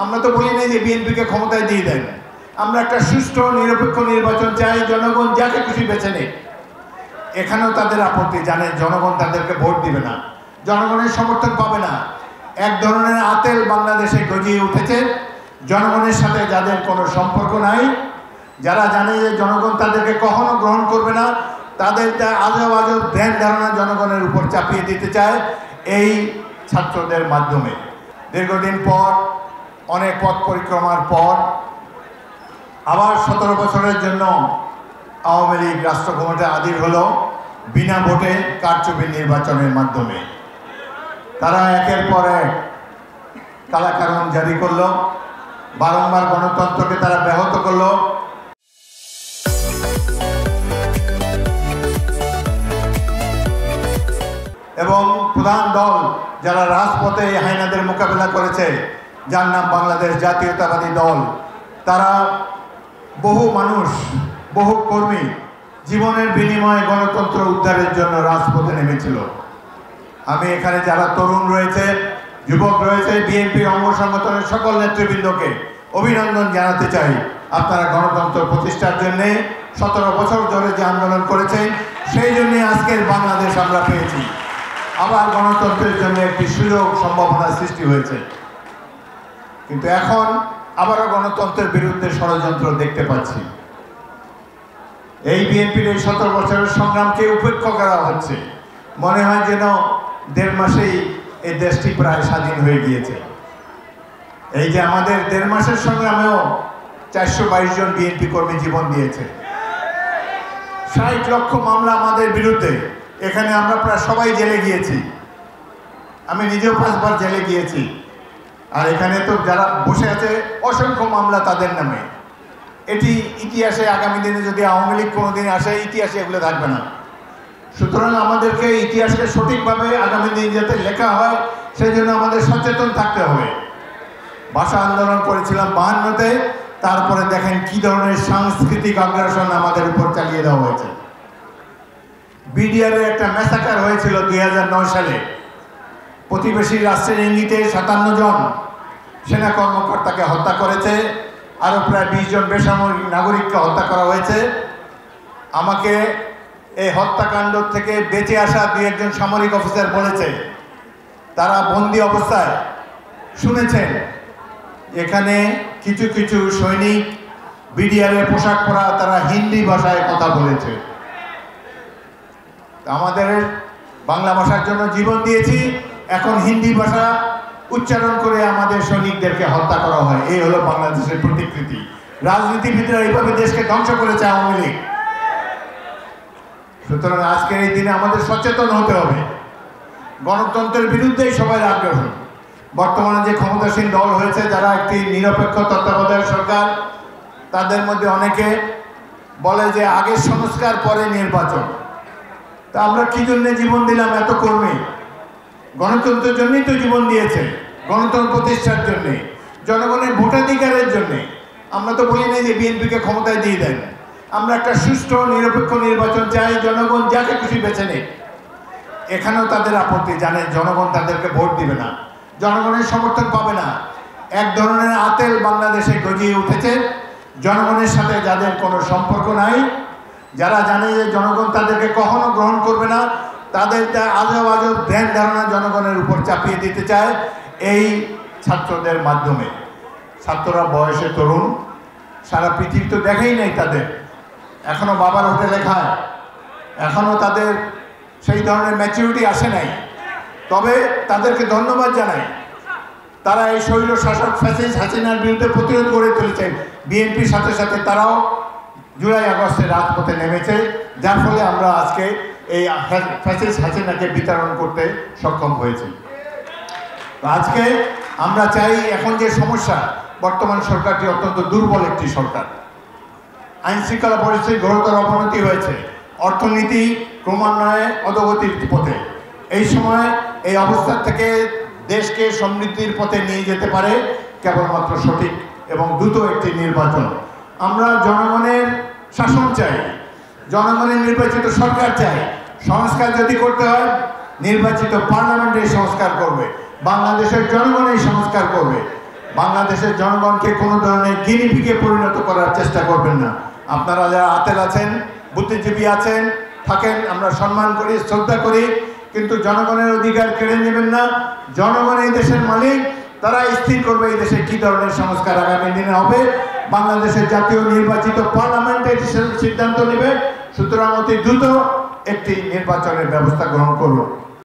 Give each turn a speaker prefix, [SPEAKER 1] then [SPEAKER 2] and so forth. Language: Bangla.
[SPEAKER 1] আমরা তো বলি নাই যে বিএনপিকে ক্ষমতায় দিয়ে দেন। আমরা একটা সুষ্ঠু নিরপেক্ষ নির্বাচন চাই, জনগণ যাকে খুশি বেছে নেই। এখানেও তাদের আপত্তি, জানেন জনগণ তাদেরকে ভোট দিবে না, জনগণের সমর্থন পাবে না। এক ধরনের আতেল বাংলাদেশে গজিয়ে উঠেছে, জনগণের সাথে যাদের কোনো সম্পর্ক নাই, যারা জানে যে জনগণ তাদেরকে কখনো গ্রহণ করবে না, তাদের আজব আজব ধ্যান ধারণা জনগণের উপর চাপিয়ে দিতে চায় এই ছাত্রদের মাধ্যমে। দীর্ঘদিন পর, অনেক পথ পরিক্রমার পর আবার 17 বছরের জন্য আওয়ামী লীগ রাষ্ট্র ক্ষমতায় আদির হলো বিনা ভোটে কারচুপি নির্বাচনের মাধ্যমে। তারা একের পর এক কালাকানুন জারি করলো, বারংবার গণতন্ত্রকে তারা ব্যাহত করলো। এবং প্রধান দল যারা রাজপথে এই হায়নাদের মোকাবেলা করেছে, যার নাম বাংলাদেশ জাতীয়তাবাদী দল, তারা বহু মানুষ, বহু কর্মী জীবনের বিনিময়ে গণতন্ত্র উদ্ধারের জন্য রাজপথে নেমেছিল। আমি এখানে যারা তরুণ রয়েছে, যুবক রয়েছে, বিএনপির অঙ্গ সংগঠনের সকল নেতৃবৃন্দকে অভিনন্দন জানাতে চাই। আপনারা গণতন্ত্র প্রতিষ্ঠার জন্যে 17 বছর ধরে যে আন্দোলন করেছেন, সেই জন্যে আজকের বাংলাদেশ আমরা পেয়েছি। আবার গণতন্ত্রের জন্য একটি সুযোগ সম্ভাবনা সৃষ্টি হয়েছে। কিন্তু এখন আবারও গণতন্ত্রের বিরুদ্ধে ষড়যন্ত্র দেখতে পাচ্ছি। এই বিএনপির এই 17 বছরের সংগ্রামকে উপেক্ষা করা হচ্ছে। মনে হয় যেন 1.5 মাসেই এই দেশটি প্রায় স্বাধীন হয়ে গিয়েছে। এই যে আমাদের 1.5 মাসের সংগ্রামেও 422 জন বিএনপি কর্মী জীবন দিয়েছে। 60 লক্ষ মামলা আমাদের বিরুদ্ধে। এখানে আমরা প্রায় সবাই জেলে গিয়েছি। আমি নিজেও 5 বার জেলে গিয়েছি। আর এখানে তো যারা বসে আছে অসংখ্য মামলা তাদের নামে। এটি ইতিহাসে, আগামী দিনে যদি আওয়ামী লীগ কোনোদিন আসে, ইতিহাসে এগুলো থাকবে না। সুতরাং আমাদেরকে ইতিহাসকে সঠিকভাবে আগামী দিন যাতে লেখা হয়, সেই জন্য আমাদের সচেতন থাকতে হবে। ভাষা আন্দোলন করেছিলাম 52-তে, তারপরে দেখেন কি ধরনের সাংস্কৃতিক আগ্রাসন আমাদের উপর চালিয়ে দেওয়া হয়েছে। বিডিআরে একটা ম্যাসাকার হয়েছিল 2009 সালে। প্রতিবেশী রাষ্ট্রের ইঙ্গিতে 57 জন সেনা কর্মকর্তাকে হত্যা করেছে, আরও প্রায় 20 জন বেসামরিক নাগরিককে হত্যা করা হয়েছে। আমাকে এই হত্যাকাণ্ড থেকে বেঁচে আসা 2-1 সামরিক অফিসার বলেছে, তারা বন্দী অবস্থায় শুনেছেন এখানে কিছু কিছু সৈনিক বিডিআরের পোশাক পরা, তারা হিন্দি ভাষায় কথা বলেছে। আমাদের বাংলা ভাষার জন্য জীবন দিয়েছি, এখন হিন্দি ভাষা উচ্চারণ করে আমাদের সৈনিকদেরকে হত্যা করা হয়। এই হলো বাংলাদেশের প্রতিকৃতি। রাজনীতিবিদরা এইভাবে দেশকে ধ্বংস করেছে আওয়ামী লীগ। সুতরাং আজকের এই দিনে আমাদের সচেতন হতে হবে। গণতন্ত্রের বিরুদ্ধেই সবাই আগ্রহ। বর্তমানে যে ক্ষমতাসীন দল হয়েছে, যারা একটি নিরপেক্ষ তত্ত্বাবধায়ক সরকার, তাদের মধ্যে অনেকে বলে যে আগে সংস্কার পরে নির্বাচন। তা আমরা কি জন্য জীবন দিলাম? এত কর্মী গণতন্ত্রের জন্যই তো জীবন দিয়েছে, গণতন্ত্র প্রতিষ্ঠার জন্যে, জনগণের ভোটাধিকারের জন্যে। আমরা তো বলি নাই যে বিএনপিকে ক্ষমতায় দিয়ে দেন। আমরা একটা সুষ্ঠু নিরপেক্ষ নির্বাচন চাই, জনগণ যাকে খুশি বেছে নেই। এখানেও তাদের আপত্তি, জানেন জনগণ তাদেরকে ভোট দিবে না, জনগণের সমর্থন পাবে না। এক ধরনের আতেল বাংলাদেশে গজিয়ে উঠেছে, জনগণের সাথে যাদের কোনো সম্পর্ক নাই, যারা জানে যে জনগণ তাদেরকে কখনো গ্রহণ করবে না, তাদের আজব আজব ধ্যান ধারণা জনগণের উপর চাপিয়ে দিতে চায় এই ছাত্রদের মাধ্যমে। ছাত্ররা বয়সে তরুণ, সারা পৃথিবী তো দেখেই নাই তাদের, এখনও বাবার হোটেলে খায়, এখনও তাদের সেই ধরনের ম্যাচুরিটি আসে নাই। তবে তাদেরকে ধন্যবাদ জানাই, তারা এই স্বৈর শাসক ফ্যাসিস্ট হাসিনার বিরুদ্ধে প্রতিরোধ গড়ে তুলেছেন। বিএনপির সাথে সাথে তারাও জুলাই আগস্টে রাজপথে নেমেছে, যার ফলে আমরা আজকে এই ফ্যাসিস্ট হাসিনাকে বিতরণ করতে সক্ষম হয়েছি। আজকে আমরা চাই, এখন যে সমস্যা, বর্তমান সরকারটি অত্যন্ত দুর্বল একটি সরকার। আইন শৃঙ্খলা পরিস্থিতির ঘোরতর অবনতি হয়েছে, অর্থনীতি ক্রমান্বয়ে অধোগতির পথে। এই সময় এই অবস্থা থেকে দেশকে সমৃদ্ধির পথে নিয়ে যেতে পারে কেবলমাত্র সঠিক এবং দ্রুত একটি নির্বাচন। আমরা জনগণের শাসন চাই, জনগণের নির্বাচিত সরকার চাই। সংস্কার যদি করতে হয়, নির্বাচিত পার্লামেন্ট এই সংস্কার করবে, বাংলাদেশের জনগণ এই সংস্কার করবে। বাংলাদেশের জনগণকে কোনো ধরনের গিনিপিগে পরিণত করার চেষ্টা করবেন না। আপনারা যারা আতেল আছেন, বুদ্ধিজীবী আছেন, থাকেন, আমরা সম্মান করি, শ্রদ্ধা করি, কিন্তু জনগণের অধিকার কেড়ে নেবেন না। জনগণ এই দেশের মালিক, তারা স্থির করবে এই দেশে কি ধরনের সংস্কার আগামী দিনে হবে। বাংলাদেশের জাতীয় নির্বাচিত পার্লামেন্টে সিদ্ধান্ত নেবে। সুতরাং অতি দ্রুত একটি নির্বাচনের ব্যবস্থা গ্রহণ করুন।